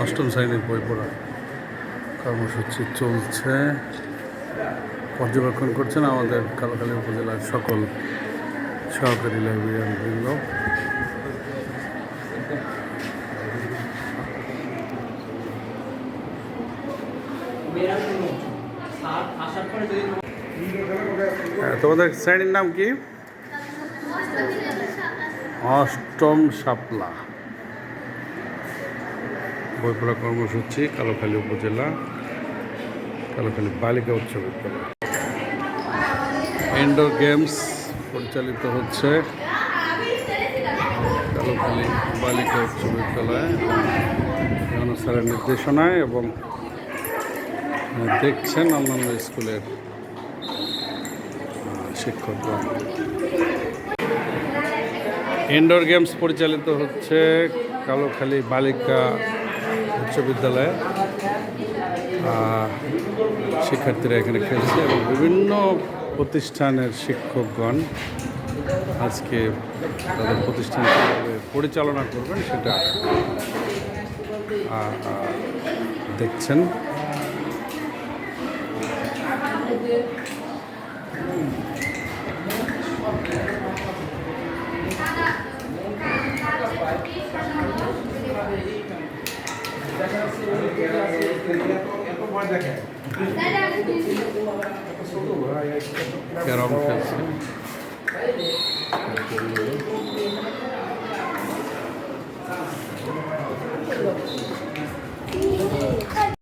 অষ্টম শ্রেণীর বই পড়া কর্মসূচি চলছে। পর্যবেক্ষণ করছেন আমাদের কালকালী উপজেলার সকল সহকারী লাইব্রেরিয়ানবৃন্দ। তোমাদের শ্রেণীর নাম কি? অষ্টম শাপলা বই পড়া কর্মসূচি কালকালী উপজেলা কালকালী বালিকা উচ্চ বিদ্যালয়। ইনডোর গেমস পরিচালিত হচ্ছে কালকালী বালিকা উচ্চ বিদ্যালয় স্যারের নির্দেশনায় এবং দেখছেন অন্যান্য স্কুলের শিক্ষকগণ। ইনডোর গেমস পরিচালিত হচ্ছে কালকালী বালিকা উচ্চ বিদ্যালয়ে। শিক্ষার্থীরা এখানে খেলছে এবং বিভিন্ন প্রতিষ্ঠানের শিক্ষকগণ আজকে তাদের প্রতিষ্ঠান পরিচালনা করবেন সেটা দেখছেন। ক্যারম খেলছে।